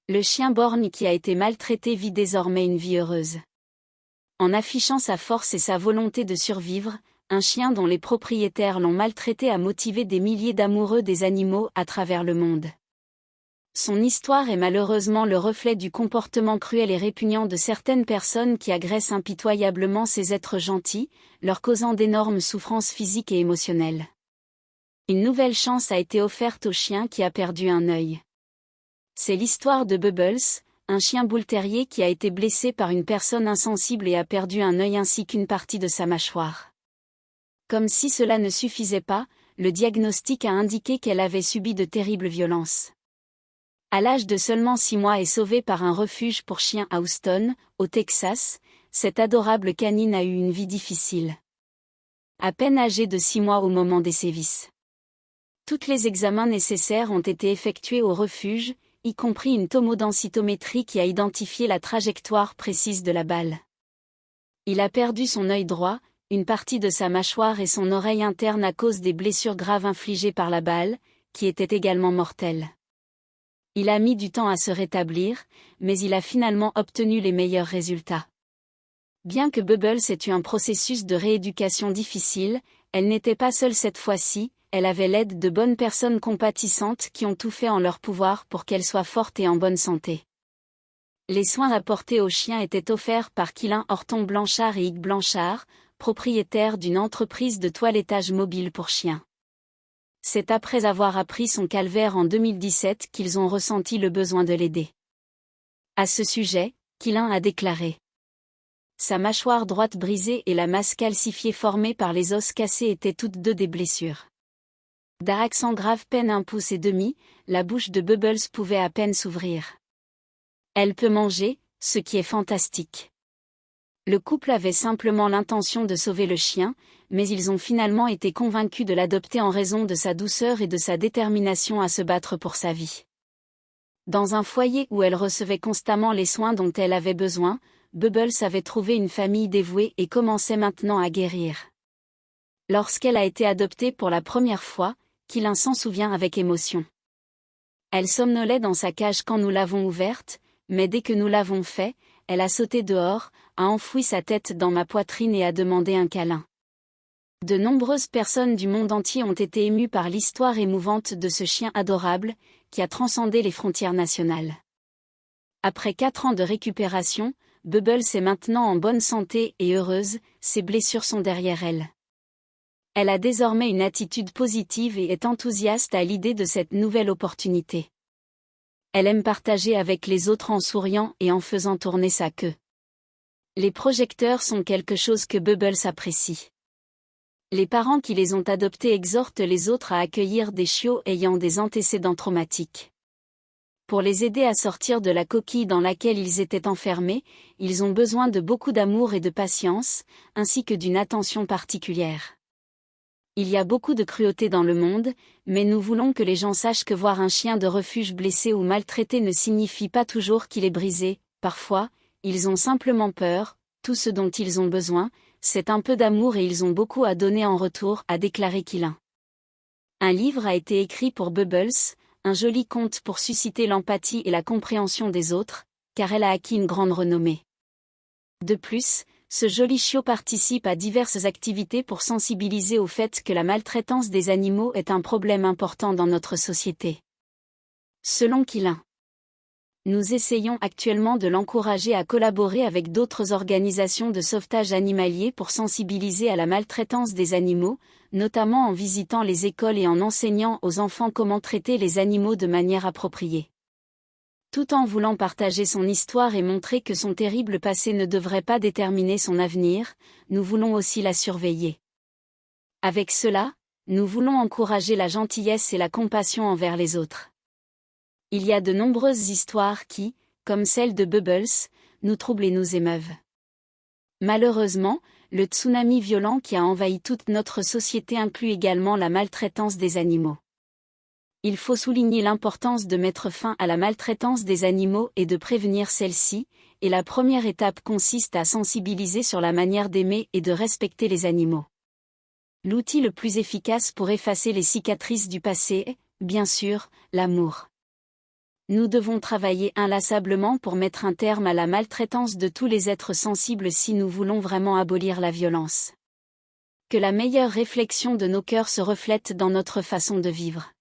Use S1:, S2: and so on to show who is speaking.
S1: Le chien borgne qui a été maltraité vit désormais une vie heureuse. En affichant sa force et sa volonté de survivre, un chien dont les propriétaires l'ont maltraité a motivé des milliers d'amoureux des animaux à travers le monde. Son histoire est malheureusement le reflet du comportement cruel et répugnant de certaines personnes qui agressent impitoyablement ces êtres gentils, leur causant d'énormes souffrances physiques et émotionnelles. Une nouvelle chance a été offerte au chien qui a perdu un œil. C'est l'histoire de Bubbles, un chien bull terrier qui a été blessé par une personne insensible et a perdu un œil ainsi qu'une partie de sa mâchoire. Comme si cela ne suffisait pas, le diagnostic a indiqué qu'elle avait subi de terribles violences. À l'âge de seulement 6 mois et sauvée par un refuge pour chiens à Houston, au Texas, cette adorable canine a eu une vie difficile. À peine âgée de 6 mois au moment des sévices. Tous les examens nécessaires ont été effectués au refuge, y compris une tomodensitométrie qui a identifié la trajectoire précise de la balle. Il a perdu son œil droit, une partie de sa mâchoire et son oreille interne à cause des blessures graves infligées par la balle, qui étaient également mortelles. Il a mis du temps à se rétablir, mais il a finalement obtenu les meilleurs résultats. Bien que Bubbles ait eu un processus de rééducation difficile, elle n'était pas seule cette fois-ci, elle avait l'aide de bonnes personnes compatissantes qui ont tout fait en leur pouvoir pour qu'elle soit forte et en bonne santé. Les soins apportés au chien étaient offerts par Quilin Horton Blanchard et Ig Blanchard, propriétaires d'une entreprise de toilettage mobile pour chiens. C'est après avoir appris son calvaire en 2017 qu'ils ont ressenti le besoin de l'aider. À ce sujet, Quilin a déclaré: sa mâchoire droite brisée et la masse calcifiée formée par les os cassés étaient toutes deux des blessures. D'accent grave peine 1 pouce et demi, la bouche de Bubbles pouvait à peine s'ouvrir. Elle peut manger, ce qui est fantastique. Le couple avait simplement l'intention de sauver le chien, mais ils ont finalement été convaincus de l'adopter en raison de sa douceur et de sa détermination à se battre pour sa vie. Dans un foyer où elle recevait constamment les soins dont elle avait besoin, Bubbles avait trouvé une famille dévouée et commençait maintenant à guérir. Lorsqu'elle a été adoptée pour la première fois, Quilin s'en souvient avec émotion. Elle somnolait dans sa cage quand nous l'avons ouverte, mais dès que nous l'avons fait, elle a sauté dehors, a enfoui sa tête dans ma poitrine et a demandé un câlin. De nombreuses personnes du monde entier ont été émues par l'histoire émouvante de ce chien adorable, qui a transcendé les frontières nationales. Après 4 ans de récupération, Bubbles est maintenant en bonne santé et heureuse, ses blessures sont derrière elle. Elle a désormais une attitude positive et est enthousiaste à l'idée de cette nouvelle opportunité. Elle aime partager avec les autres en souriant et en faisant tourner sa queue. Les projecteurs sont quelque chose que Bubbles apprécie. Les parents qui les ont adoptés exhortent les autres à accueillir des chiots ayant des antécédents traumatiques. Pour les aider à sortir de la coquille dans laquelle ils étaient enfermés, ils ont besoin de beaucoup d'amour et de patience, ainsi que d'une attention particulière. Il y a beaucoup de cruauté dans le monde, mais nous voulons que les gens sachent que voir un chien de refuge blessé ou maltraité ne signifie pas toujours qu'il est brisé. Parfois, ils ont simplement peur, tout ce dont ils ont besoin, c'est un peu d'amour et ils ont beaucoup à donner en retour, a déclaré Quilin. Un livre a été écrit pour Bubbles, un joli conte pour susciter l'empathie et la compréhension des autres, car elle a acquis une grande renommée. De plus, ce joli chiot participe à diverses activités pour sensibiliser au fait que la maltraitance des animaux est un problème important dans notre société. Selon Quilin, nous essayons actuellement de l'encourager à collaborer avec d'autres organisations de sauvetage animalier pour sensibiliser à la maltraitance des animaux, notamment en visitant les écoles et en enseignant aux enfants comment traiter les animaux de manière appropriée. Tout en voulant partager son histoire et montrer que son terrible passé ne devrait pas déterminer son avenir, nous voulons aussi la surveiller. Avec cela, nous voulons encourager la gentillesse et la compassion envers les autres. Il y a de nombreuses histoires qui, comme celle de Bubbles, nous troublent et nous émeuvent. Malheureusement, le tsunami violent qui a envahi toute notre société inclut également la maltraitance des animaux. Il faut souligner l'importance de mettre fin à la maltraitance des animaux et de prévenir celle-ci, et la première étape consiste à sensibiliser sur la manière d'aimer et de respecter les animaux. L'outil le plus efficace pour effacer les cicatrices du passé est, bien sûr, l'amour. nous devons travailler inlassablement pour mettre un terme à la maltraitance de tous les êtres sensibles si nous voulons vraiment abolir la violence. Que la meilleure réflexion de nos cœurs se reflète dans notre façon de vivre.